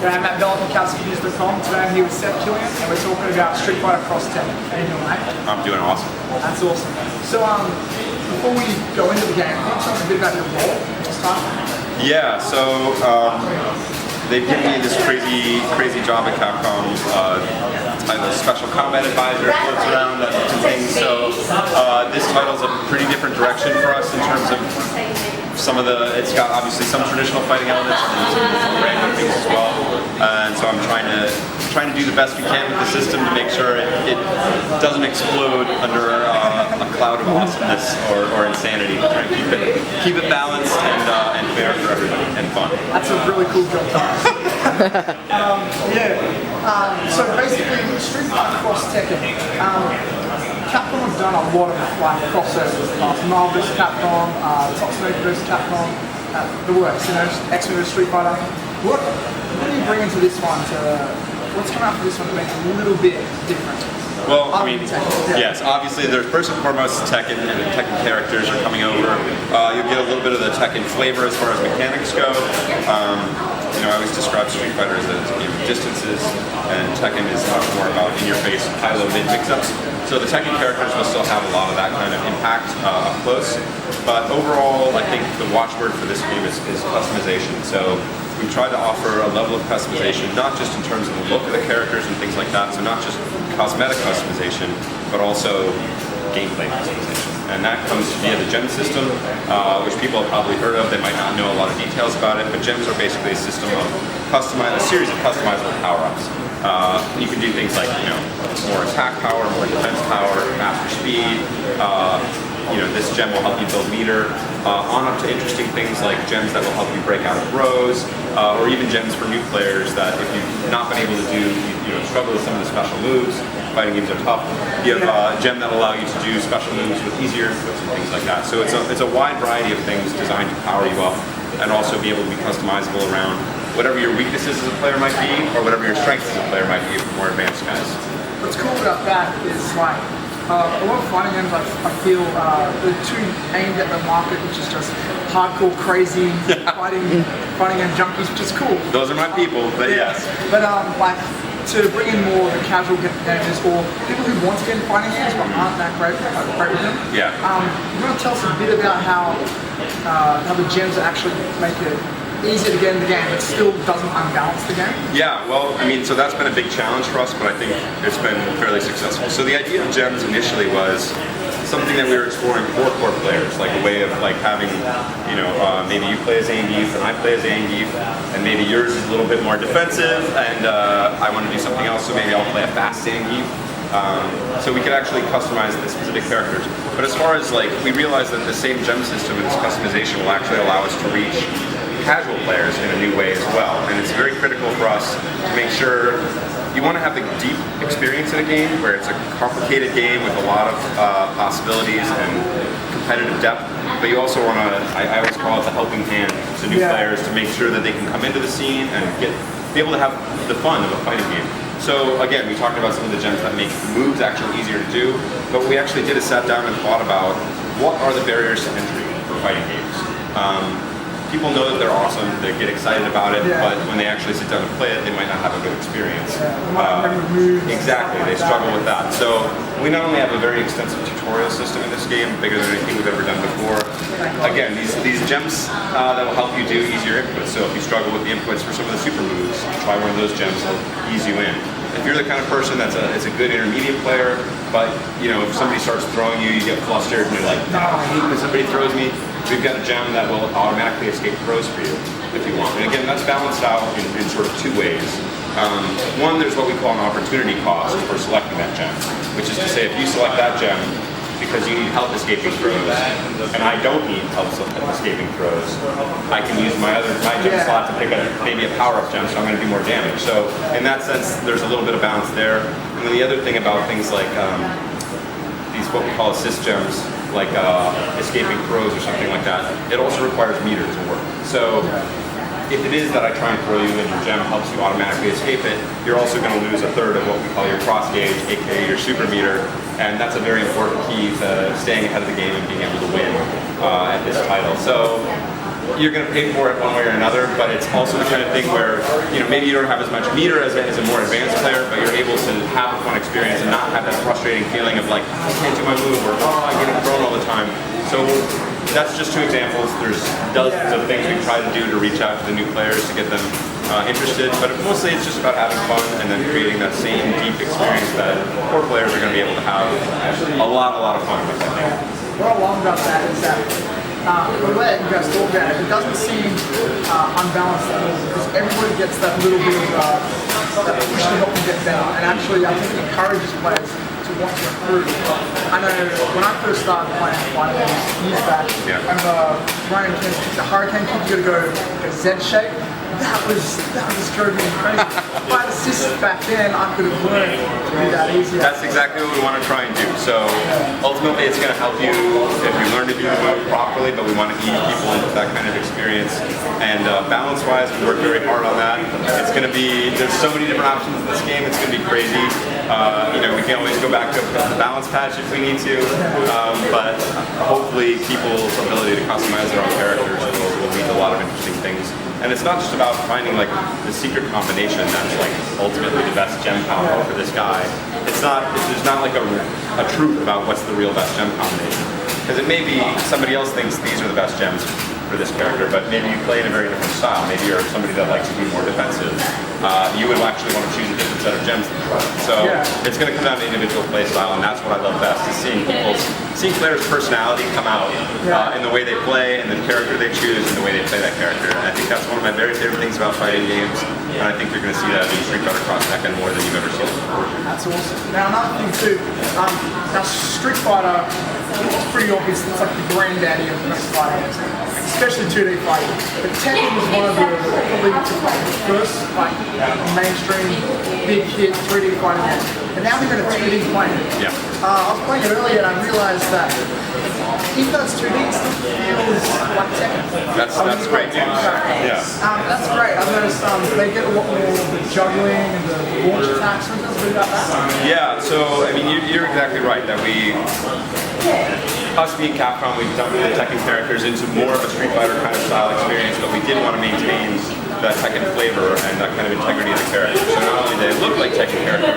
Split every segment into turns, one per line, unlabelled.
I'm at Vella of Capsule Computers. Today I'm here with Seth Killian and we're talking about Street Fighter X Tekken. How you doing, mate?
I'm doing awesome.
That's awesome. So before we go into the game, can you tell us a bit about your role this time?
Yeah, so they've given me this crazy job at Capcom. Title is Special Combat Advisor, floats around and things. So this title's a pretty different direction for us in terms of some of the. It's got obviously some traditional fighting elements and some random things as well. And so I'm trying to do the best we can with the system to make sure it doesn't explode under a cloud of awesomeness or insanity. Trying to keep it balanced and fair for everybody and fun.
That's a really cool job title. So basically, Street Fighter X Tekken. Capcom have done a lot of crossovers in the past. Marvel vs. Capcom, Top Smoke vs. Capcom, the works. X-Men vs. Street Fighter. What do you bring into this one? What's come out for this one to make it a little bit different?
Well, I mean, yes, obviously there's first and foremost Tekken, and the Tekken characters are coming over. You'll get a little bit of the Tekken flavor as far as mechanics go. I always describe Street Fighter as a game of distances, and Tekken is much more about in-your-face, high-low mid mix-ups. So the Tekken characters will still have a lot of that kind of impact up close. But overall, I think the watchword for this game is customization. So we try to offer a level of customization, not just in terms of the look of the characters and things like that, so not just cosmetic customization, but also gameplay customization. And that comes via the gem system, which people have probably heard of. They might not know a lot of details about it, but gems are basically a system of a series of customizable power-ups. You can do things like, more attack power, more defense power, faster speed. This gem will help you build meter, on up to interesting things like gems that will help you break out of rows, or even gems for new players that if you've not been able to do, struggle with some of the special moves, fighting games are tough. You have a gem that will allow you to do special moves with easier inputs and things like that. So it's a wide variety of things designed to power you up and also be able to be customizable around whatever your weaknesses as a player might be or whatever your strengths as a player might be for more advanced guys.
What's cool about that is a lot of fighting games I feel they're too aimed at the market, which is just hardcore, crazy fighting game junkies, which is cool.
Those are my people, but yes.
But to bring in more the casual gamers or people who want to get in fighting games but aren't that great with them.
Yeah.
You want to tell us a bit about how the gems actually make it easier to get in the game, but still doesn't unbalance the game?
Yeah, well, so that's been a big challenge for us, but I think it's been fairly successful. So the idea of gems initially was something that we were exploring for core players, like a way of having, maybe you play as Zangief and I play as Zangief, and maybe yours is a little bit more defensive, and I want to do something else, so maybe I'll play a fast Zangief. So we could actually customize the specific characters. But as far as we realized that the same gem system and its customization will actually allow us to reach casual players in a new way as well. And it's very critical for us to make sure you want to have the deep experience in a game where it's a complicated game with a lot of possibilities and competitive depth, but you also want to, I always call it the helping hand to new players to make sure that they can come into the scene and be able to have the fun of a fighting game. So again, we talked about some of the gems that make moves actually easier to do, but we actually sat down and thought about what are the barriers to entry for fighting games. People know that they're awesome, they get excited about it, but when they actually sit down and play it, they might not have a good experience. Exactly, they struggle with that. So we not only have a very extensive tutorial system in this game, bigger than anything we've ever done before. Again, these gems that will help you do easier inputs. So if you struggle with the inputs for some of the super moves, try one of those gems, it'll ease you in. If you're the kind of person that's a good intermediate player, but if somebody starts throwing you, you get flustered and you're like, no, I hate when somebody throws me. We've got a gem that will automatically escape throws for you if you want. And again, that's balanced out in sort of two ways. One, there's what we call an opportunity cost for selecting that gem, which is to say if you select that gem because you need help escaping throws, and I don't need help escaping throws, I can use my gem slot to pick up maybe a power-up gem, so I'm going to do more damage. So in that sense, there's a little bit of balance there. And then the other thing about things like these what we call assist gems, like escaping throws or something like that, it also requires meter to work. So if it is that I try and throw you and your gem helps you automatically escape it, you're also going to lose a third of what we call your cross gauge, aka your super meter, and that's a very important key to staying ahead of the game and being able to win at this title. So you're going to pay for it one way or another, but it's also the kind of thing where, maybe you don't have as much meter as a more advanced player, but you're able to have a fun experience and not have that frustrating feeling of like, I can't do my move, or I get thrown all the time. So that's just 2 examples. There's dozens of things we try to do to reach out to the new players to get them interested, but mostly it's just about having fun and then creating that same deep experience that core players are going to be able to have a lot of fun with.
What I love about that is that the way you guys talk about it doesn't seem unbalanced at all, because everybody gets that little bit of that push to help them get better, and actually I think it encourages players to want to improve. I know when I first started playing fighting games years back, I remember Ryan Kent's the Hurricane Kick, you gotta go Z shape. That was drove me crazy. If I had assists back then, I could have learned to do that easier.
That's exactly what we want to try and do. So ultimately, it's going to help you if you learn to do the move properly, but we want to ease people into that kind of experience. And balance-wise, we work very hard on that. It's going to be, there's so many different options in this game, it's going to be crazy. We can always go back to the balance patch if we need to, but hopefully people's ability to customize their own characters will lead to a lot of interesting things. And it's not just about finding like the secret combination that's like ultimately the best gem combo for this guy. There's not like a truth about what's the real best gem combination. Because it may be somebody else thinks these are the best gems for this character, but maybe you play in a very different style. Maybe you're somebody that likes to be more defensive. You would actually want to choose a different set of gems than you. So it's going to come down to individual play style, and that's what I love best, is seeing players' personality come out in the way they play and the character they choose and the way they play that character. And I think that's one of my very favorite things about fighting games, and I think you're going to see that in Street Fighter X Tekken more than you've ever seen it before.
That's awesome. Now another thing too, now Street Fighter, it's pretty obvious, it's like the granddaddy of most fighting games, especially 2D fighting. But Tekken was one of the first mainstream big hit 3D fighting games. And now we're going to 2D playing it.
Yeah.
I was playing it earlier and I realized that even though it's 2D, it still feels like Tekken.
That's great news. Yeah.
That's great. I've noticed they get a lot more of the juggling and the launch attacks. What does it about that?
Yeah, so I mean, you're exactly right that us being Capcom, we've dumped the Tekken characters into more of a Street Fighter kind of style experience, but we did want to maintain that Tekken flavor and that kind of integrity of the characters. So not only do they look like Tekken characters,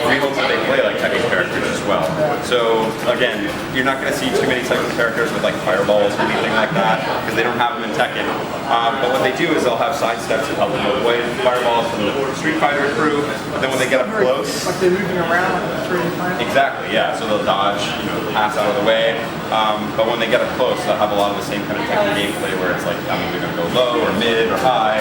we hope that they play like Tekken characters as well. So again, you're not going to see too many Tekken characters with like fireballs or anything like that, because they don't have them in Tekken. But what they do is they'll have side steps that help them avoid fireballs from the Street Fighter crew. But then when they get up close,
like they're moving around like a 3D planet.
Exactly, yeah. So they'll dodge, pass out of the way. But when they get up close, they'll have a lot of the same kind of Tekken gameplay where it's like, I'm either going to go low or mid or high,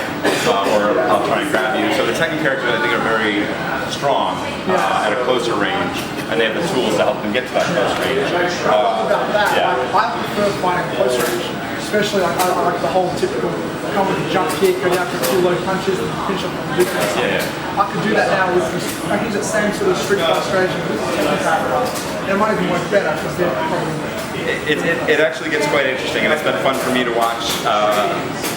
or I'll try and grab you. So the Tekken characters, I think, are very strong at a closer range, and they have the tools to help them get to that close range.
About that, I prefer fighting close range, especially I like the whole typical come with a jump kick, go down for 2 low punches and finish up on the distance. I could do that now with I can use that same sort of Street Fighter strategy with the Tekken character. And it might even work better because they're probably
it actually gets quite interesting, and it's been fun for me to watch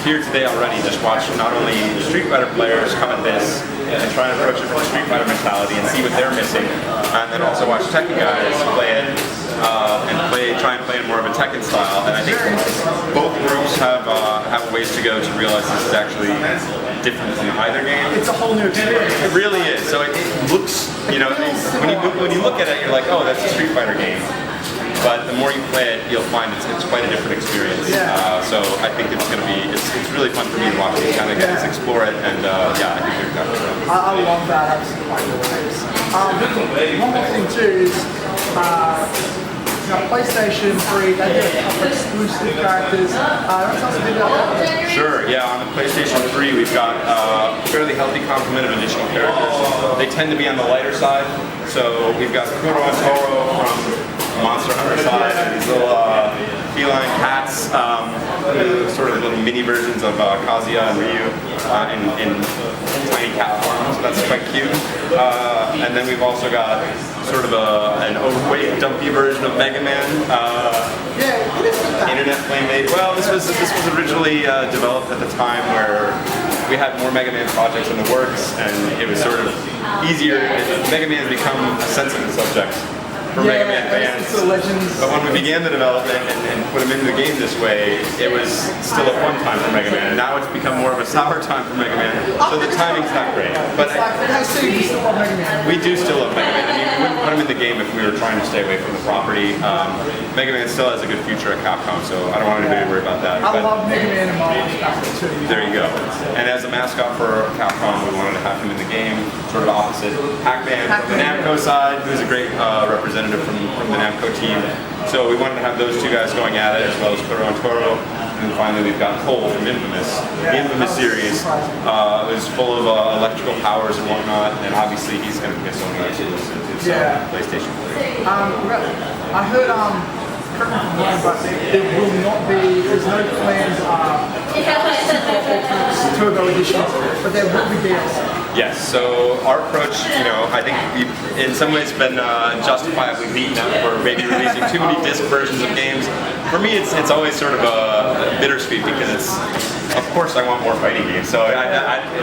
here today already. Just watch not only Street Fighter players come at this and try and approach it from a Street Fighter mentality and see what they're missing, and then also watch Tekken guys play it and try and play in more of a Tekken style. And I think both groups have ways to go to realize this is actually different from either game.
It's a whole new experience.
It really is. So it looks, when you look at it, you're like, oh, that's a Street Fighter game. But the more you play it, you'll find it's quite a different experience. So I think it's going to be, it's really fun for me to watch these kind of guys explore it, and I think they're exactly right.
I love that. One more thing too is, PlayStation 3, they get a couple exclusive characters. Tell us a bit about that.
Sure, yeah, on the PlayStation 3 we've got a fairly healthy complement of additional characters. They tend to be on the lighter side, so we've got Kuro and Toro from Monster Hunter side, and these little feline cats, sort of little mini versions of Kazuya and Ryu in tiny cat form, so that's quite cute. And then we've also got sort of an overweight, dumpy version of Mega Man. Internet Playmate. Well, this was originally developed at the time where we had more Mega Man projects in the works, and it was sort of easier. Mega Man has become a sensitive subject for Mega Man fans.
The Legends.
But when we began the development and put them into the game this way, it was still a fun time for Mega Man. And now it's become more of a sour time for Mega Man. So the timing's not great. But
we still love Mega Man.
We do still love Mega Man. I mean, we wouldn't put him in the game if we were trying to stay away from the property. Mega Man still has a good future at Capcom, so I don't want anybody to worry about that.
I love Mega Man and Marvel's Capcom too.
There you go. And as a mascot for Capcom, we wanted to have him in the game, sort of opposite Pac-Man from the Namco side, who's a great representative from the Namco team. So we wanted to have those two guys going at it, as well as Kuro and Toro. And then finally we've got Cole from Infamous. The Infamous series is full of electrical powers and whatnot, and obviously he's going to be a Sony exclusive. It's PlayStation 3.
I heard, correct me if I'm wrong, but there will not be, there's no planned Turbo editions, but there will be DLC.
Yes, so our approach, you know, I think we've in some ways been justifiably beaten up for maybe releasing too many disc versions of games. For me, it's always sort of a bittersweet because it's, of course I want more fighting games. So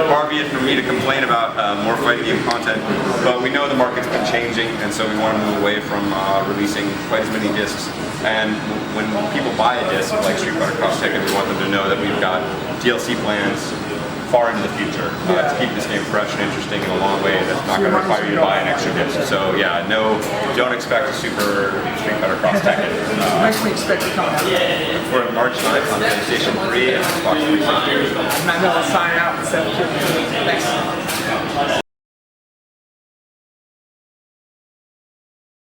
far be it from me to complain about more fighting game content, but we know the market's been changing, and so we want to move away from releasing quite as many discs. And when people buy a disc like Street Fighter X Tekken, we want them to know that we've got DLC plans far into the future to keep this game fresh and interesting in a long way that's not going to require you to buy an extra disc. So yeah, no, don't expect a Super Street Fighter X Tekken.
When can we expect to come out?
We're at March 9th on PlayStation 3 and Xbox 360.
Manuel signing out. Seth Killian. Thanks.